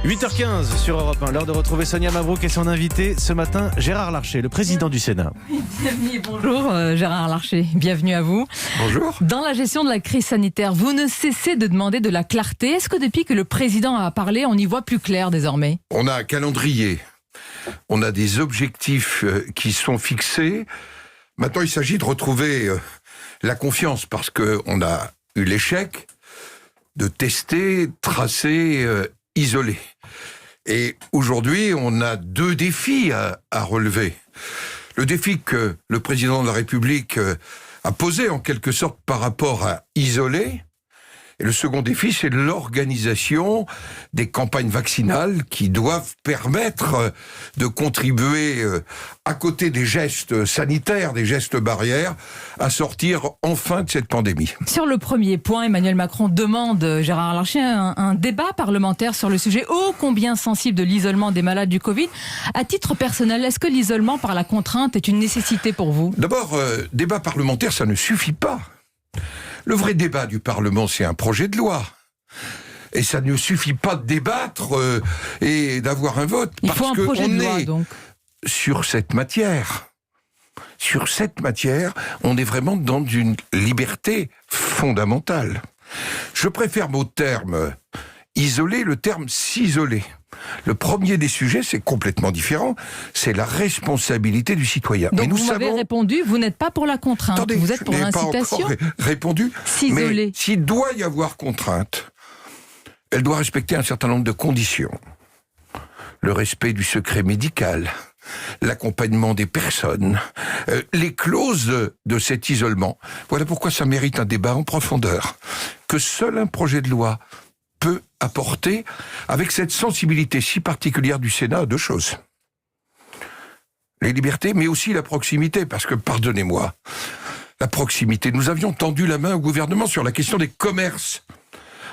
8h15 sur Europe 1, l'heure de retrouver Sonia Mabrouk et son invité ce matin, Gérard Larcher, le président du Sénat. Bienvenue, bonjour Gérard Larcher, bienvenue à vous. Bonjour. Dans la gestion de la crise sanitaire, vous ne cessez de demander de la clarté. Est-ce que depuis que le président a parlé, on y voit plus clair désormais ? On a un calendrier, on a des objectifs qui sont fixés. Maintenant, il s'agit de retrouver la confiance parce qu'on a eu l'échec de tester, tracer, isoler. Et aujourd'hui, on a deux défis à relever. Le défi que le président de la République a posé en quelque sorte par rapport à isoler. Et le second défi, c'est l'organisation des campagnes vaccinales qui doivent permettre de contribuer, à côté des gestes sanitaires, des gestes barrières, à sortir enfin de cette pandémie. Sur le premier point, Emmanuel Macron demande, Gérard Larcher, un débat parlementaire sur le sujet ô combien sensible de l'isolement des malades du Covid. À titre personnel, est-ce que l'isolement par la contrainte est une nécessité pour vous ? D'abord, débat parlementaire, ça ne suffit pas. Le vrai débat du Parlement, c'est un projet de loi. Et ça ne suffit pas de débattre et d'avoir un vote. Il faut un projet de loi, donc. Sur cette matière, on est vraiment dans une liberté fondamentale. Je préfère au terme isoler le terme s'isoler. Le premier des sujets, c'est complètement différent, c'est la responsabilité du citoyen. Donc mais nous vous m'avez répondu, vous n'êtes pas pour la contrainte, Attendez, vous êtes pour l'incitation. Je n'ai pas encore répondu, s'isoler. Mais s'il doit y avoir contrainte, elle doit respecter un certain nombre de conditions. Le respect du secret médical, l'accompagnement des personnes, les clauses de cet isolement. Voilà pourquoi ça mérite un débat en profondeur, que seul un projet de loi peut apporter, avec cette sensibilité si particulière du Sénat, à deux choses. Les libertés, mais aussi la proximité, parce que, pardonnez-moi, la proximité, nous avions tendu la main au gouvernement sur la question des commerces,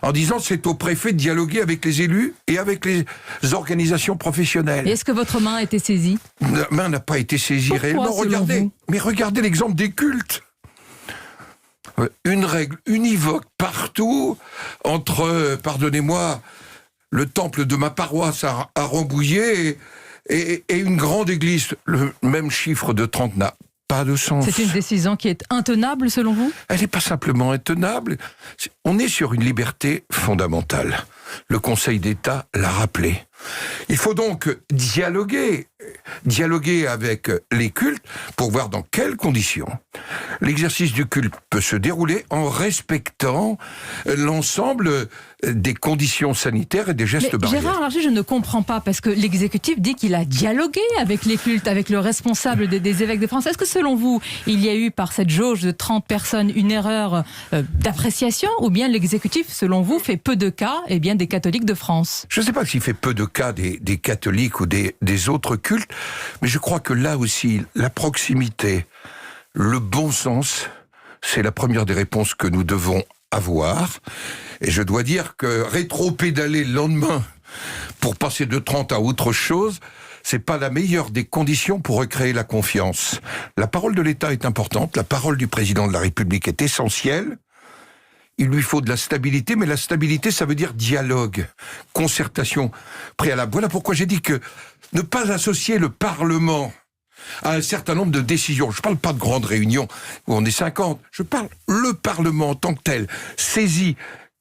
en disant c'est au préfet de dialoguer avec les élus et avec les organisations professionnelles. Et est-ce que votre main a été saisie ? La main n'a pas été saisie réellement. Regardez l'exemple des cultes. Une règle univoque partout entre, pardonnez-moi, le temple de ma paroisse à Rambouillet et une grande église. Le même chiffre de 30 n'a pas de sens. C'est une décision qui est intenable selon vous ? Elle n'est pas simplement intenable. On est sur une liberté fondamentale. Le Conseil d'État l'a rappelé. Il faut donc dialoguer avec les cultes pour voir dans quelles conditions l'exercice du culte peut se dérouler en respectant l'ensemble des conditions sanitaires et des gestes barrières. Gérard Larcher, je ne comprends pas, parce que l'exécutif dit qu'il a dialogué avec les cultes, avec le responsable des évêques de France. Est-ce que selon vous, il y a eu par cette jauge de 30 personnes une erreur d'appréciation, ou bien l'exécutif, selon vous, fait peu de cas des catholiques de France ? Je ne sais pas s'il fait peu de cas des catholiques ou des autres cultes, mais je crois que là aussi, la proximité, le bon sens, c'est la première des réponses que nous devons avoir. Et je dois dire que rétro-pédaler le lendemain pour passer de 30 à autre chose, c'est pas la meilleure des conditions pour recréer la confiance. La parole de l'État est importante, la parole du président de la République est essentielle. Il lui faut de la stabilité, mais la stabilité, ça veut dire dialogue, concertation préalable. Voilà pourquoi j'ai dit que ne pas associer le Parlement à un certain nombre de décisions. Je ne parle pas de grandes réunions où on est 50. Je parle le Parlement en tant que tel, saisi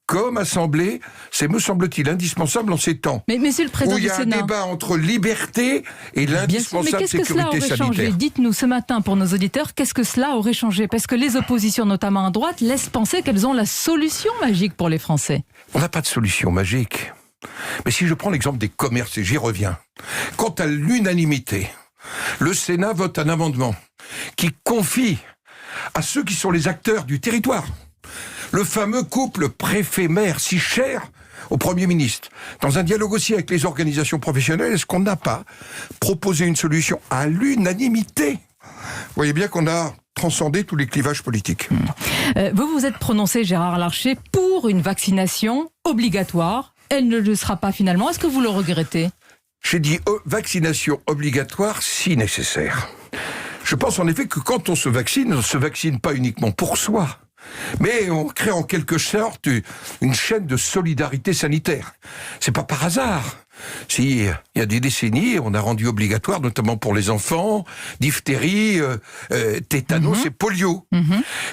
comme assemblée, c'est, me semble-t-il, indispensable en ces temps. Mais monsieur le président du Sénat, où il y a un débat entre liberté et l'indispensable sécurité sanitaire. Changé ? Dites-nous ce matin pour nos auditeurs, qu'est-ce que cela aurait changé ? Parce que les oppositions, notamment à droite, laissent penser qu'elles ont la solution magique pour les Français. On n'a pas de solution magique. Mais si je prends l'exemple des commerces, et j'y reviens, quant à l'unanimité, le Sénat vote un amendement qui confie à ceux qui sont les acteurs du territoire, le fameux couple préfet-maire si cher au Premier ministre, dans un dialogue aussi avec les organisations professionnelles, est-ce qu'on n'a pas proposé une solution à l'unanimité ? Vous voyez bien qu'on a transcendé tous les clivages politiques. Vous vous êtes prononcé, Gérard Larcher, pour une vaccination obligatoire. Elle ne le sera pas finalement. Est-ce que vous le regrettez ? J'ai dit vaccination obligatoire si nécessaire. Je pense en effet que quand on se vaccine ne se vaccine pas uniquement pour soi. Mais on crée en quelque sorte une chaîne de solidarité sanitaire. C'est pas par hasard. Si, il y a des décennies, on a rendu obligatoire, notamment pour les enfants, diphtérie, tétanos et polio.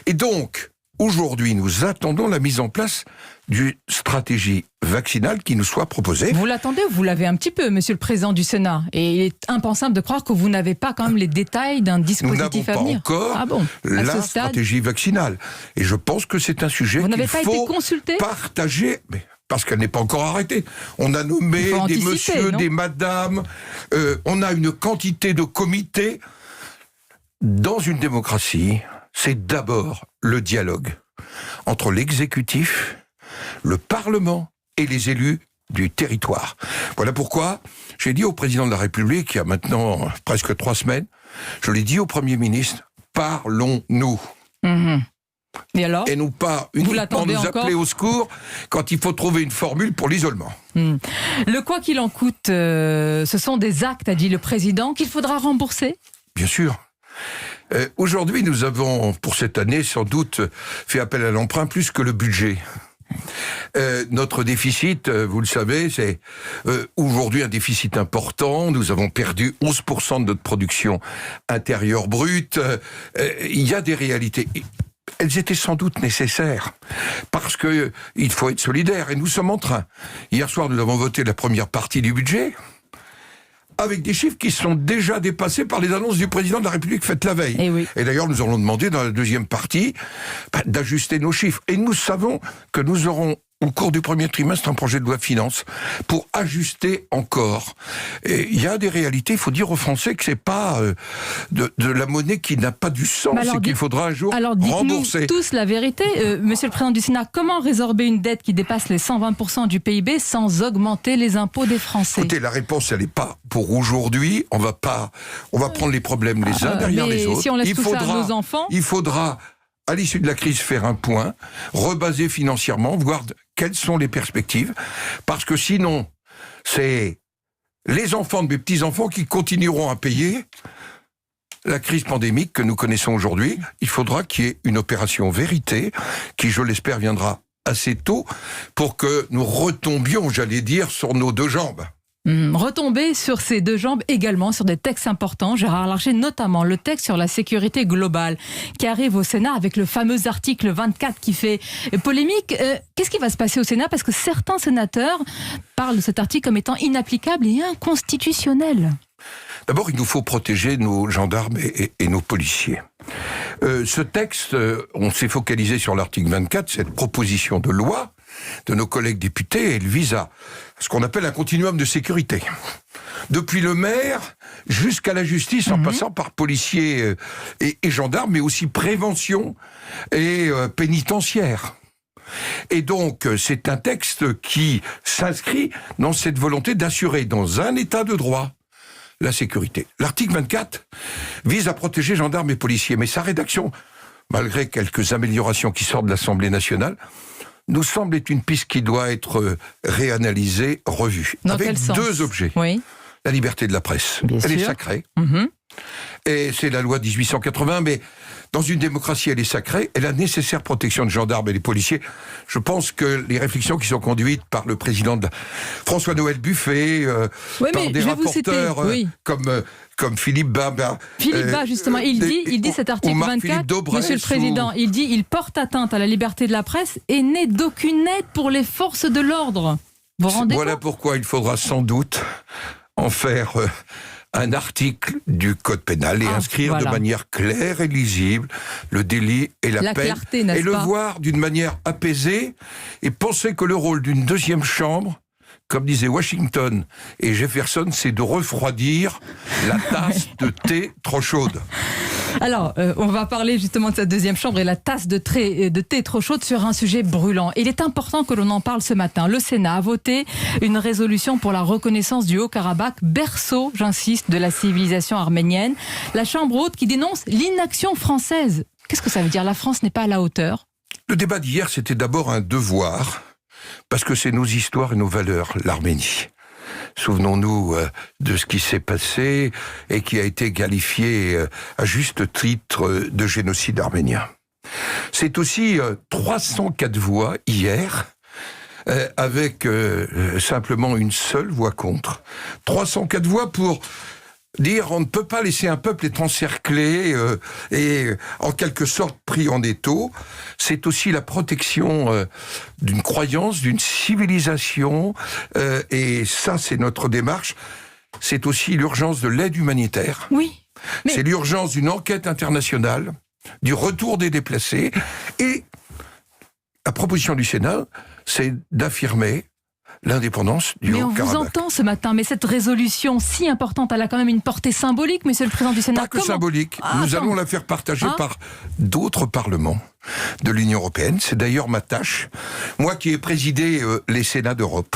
Et donc, aujourd'hui, nous attendons la mise en place d'une stratégie vaccinale qui nous soit proposée. Vous l'attendez ou vous l'avez un petit peu, Monsieur le Président du Sénat? Et il est impensable de croire que vous n'avez pas quand même les détails d'un dispositif à venir. Nous n'avons pas encore la stratégie vaccinale. Et je pense que c'est un sujet qu'il faut partager. Mais parce qu'elle n'est pas encore arrêtée. On a nommé des messieurs, des madames, on a une quantité de comités. Dans une démocratie, c'est d'abord le dialogue entre l'exécutif, le Parlement et les élus du territoire. Voilà pourquoi j'ai dit au président de la République, il y a maintenant presque 3 semaines, je l'ai dit au Premier ministre, parlons-nous. Et alors ? Et non pas uniquement nous appeler au secours quand il faut trouver une formule pour l'isolement. Le quoi qu'il en coûte, ce sont des actes, a dit le président, qu'il faudra rembourser ? Bien sûr. Aujourd'hui, nous avons, pour cette année, sans doute fait appel à l'emprunt plus que le budget. Notre déficit, vous le savez, c'est aujourd'hui un déficit important. Nous avons perdu 11% de notre production intérieure brute. Il y a des réalités. Elles étaient sans doute nécessaires, parce que il faut être solidaire, et nous sommes en train. Hier soir, nous avons voté la première partie du budget, avec des chiffres qui sont déjà dépassés par les annonces du président de la République faites la veille. Et d'ailleurs, nous allons demander dans la deuxième partie d'ajuster nos chiffres. Et nous savons que nous aurons au cours du premier trimestre un projet de loi de finances pour ajuster encore. Et il y a des réalités, il faut dire aux Français que c'est pas de la monnaie qui n'a pas du sens, et qu'il faudra un jour rembourser. Alors tous la vérité, Monsieur le Président du Sénat, comment résorber une dette qui dépasse les 120% du PIB sans augmenter les impôts des Français ? Écoutez, la réponse, elle n'est pas pour aujourd'hui. On va prendre les problèmes les uns derrière les autres. Si on laisse tout ça à nos enfants, il faudra, à l'issue de la crise, faire un point, rebaser financièrement, voir quelles sont les perspectives, parce que sinon, c'est les enfants de mes petits-enfants qui continueront à payer la crise pandémique que nous connaissons aujourd'hui. Il faudra qu'il y ait une opération vérité, qui, je l'espère, viendra assez tôt, pour que nous retombions, j'allais dire, sur nos 2 jambes. Retomber sur ces 2 jambes également sur des textes importants, Gérard Larcher, notamment le texte sur la sécurité globale qui arrive au Sénat avec le fameux article 24 qui fait polémique. Qu'est-ce qui va se passer au Sénat ? Parce que certains sénateurs parlent de cet article comme étant inapplicable et inconstitutionnel. D'abord, il nous faut protéger nos gendarmes et nos policiers. Ce texte, on s'est focalisé sur l'article 24, cette proposition de loi de nos collègues députés, elle vise à ce qu'on appelle un continuum de sécurité. Depuis le maire jusqu'à la justice, en passant par policiers et gendarmes, mais aussi prévention et pénitentiaire. Et donc, c'est un texte qui s'inscrit dans cette volonté d'assurer dans un état de droit la sécurité. L'article 24 vise à protéger gendarmes et policiers, mais sa rédaction, malgré quelques améliorations qui sortent de l'Assemblée nationale, nous semble être une piste qui doit être réanalysée, revue. Dans avec quel sens ? 2 objets. Oui. La liberté de la presse. Elle est sacrée. Et c'est la loi de 1880, mais dans une démocratie, elle est sacrée, et la nécessaire protection des gendarmes et des policiers. Je pense que les réflexions qui sont conduites par le président François-Noël Buffet, par des rapporteurs comme Philippe Bas. Philippe Bas, justement, il dit cet article 24, Monsieur le Président, il porte atteinte à la liberté de la presse et n'est d'aucune aide pour les forces de l'ordre. Vous vous rendez compte ? Voilà pourquoi il faudra sans doute en faire un article du Code pénal et inscrire de manière claire et lisible le délit et la peine, clarté, et le voir d'une manière apaisée, et penser que le rôle d'une 2e chambre, comme disaient Washington et Jefferson, c'est de refroidir la tasse de thé trop chaude. Alors, on va parler justement de cette 2e chambre et la tasse de thé trop chaude sur un sujet brûlant. Il est important que l'on en parle ce matin. Le Sénat a voté une résolution pour la reconnaissance du Haut-Karabakh, berceau, j'insiste, de la civilisation arménienne. La Chambre haute qui dénonce l'inaction française. Qu'est-ce que ça veut dire ? La France n'est pas à la hauteur ? Le débat d'hier, c'était d'abord un devoir, parce que c'est nos histoires et nos valeurs, l'Arménie. Souvenons-nous de ce qui s'est passé et qui a été qualifié à juste titre de génocide arménien. C'est aussi 304 voix hier, avec simplement une seule voix contre. 304 voix pour dire on ne peut pas laisser un peuple être encerclé et en quelque sorte pris en étau. C'est aussi la protection d'une croyance, d'une civilisation, et ça c'est notre démarche. C'est aussi l'urgence de l'aide humanitaire. Oui. Mais... C'est l'urgence d'une enquête internationale, du retour des déplacés, et la proposition du Sénat, c'est d'affirmer l'indépendance du Haut-Karabakh. Mais on vous entend ce matin, mais cette résolution si importante, elle a quand même une portée symbolique, monsieur le président du Sénat. Pas que symbolique, nous allons la faire partager par d'autres parlements de l'Union européenne. C'est d'ailleurs ma tâche, moi qui ai présidé les Sénats d'Europe.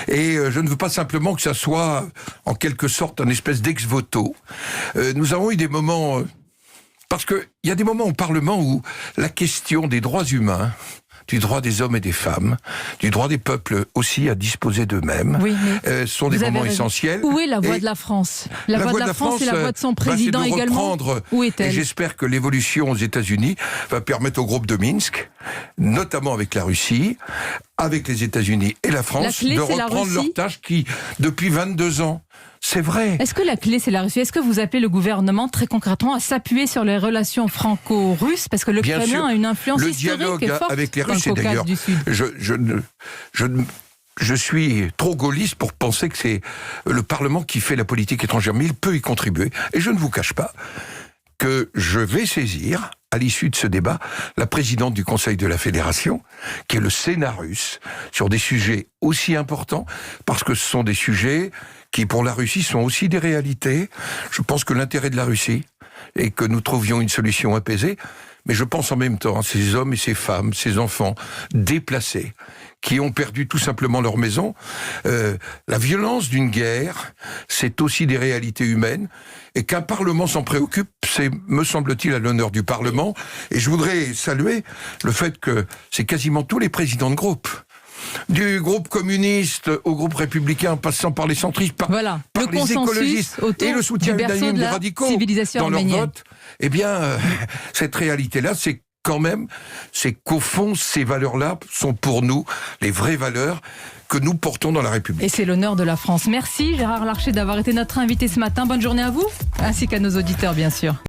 Et je ne veux pas simplement que ça soit en quelque sorte un espèce d'ex-voto. Nous avons eu des moments... parce qu'il y a des moments au Parlement où la question des droits humains, du droit des hommes et des femmes, du droit des peuples aussi à disposer d'eux-mêmes, sont des moments essentiels. Où est la voix de la France ? La voix de la France et la voix de son président également. Où est-elle ? Et j'espère que l'évolution aux États-Unis va permettre au groupe de Minsk, notamment avec la Russie, avec les États-Unis et la France, de reprendre leur tâche qui, depuis 22 ans, c'est vrai. Est-ce que la clé, c'est la Russie ? Est-ce que vous appelez le gouvernement, très concrètement, à s'appuyer sur les relations franco-russes ? Parce que le Kremlin a une influence historique et forte avec les Russes, dans le Caucase du Sud. Je suis trop gaulliste pour penser que c'est le Parlement qui fait la politique étrangère, mais il peut y contribuer. Et je ne vous cache pas que je vais saisir, à l'issue de ce débat, la présidente du Conseil de la Fédération, qui est le Sénat russe, sur des sujets aussi importants, parce que ce sont des sujets qui, pour la Russie, sont aussi des réalités. Je pense que l'intérêt de la Russie est que nous trouvions une solution apaisée, mais je pense en même temps à ces hommes et ces femmes, ces enfants déplacés, qui ont perdu tout simplement leur maison. La violence d'une guerre, c'est aussi des réalités humaines, et qu'un Parlement s'en préoccupe, c'est, me semble-t-il, à l'honneur du Parlement. Et je voudrais saluer le fait que c'est quasiment tous les présidents de groupe, du groupe communiste au groupe républicain, en passant par les centristes, par les écologistes, et le soutien unanime des radicaux dans leur vote. Eh bien, cette réalité-là, c'est quand même, c'est qu'au fond, ces valeurs-là sont pour nous les vraies valeurs que nous portons dans la République. Et c'est l'honneur de la France. Merci Gérard Larcher d'avoir été notre invité ce matin. Bonne journée à vous, ainsi qu'à nos auditeurs, bien sûr.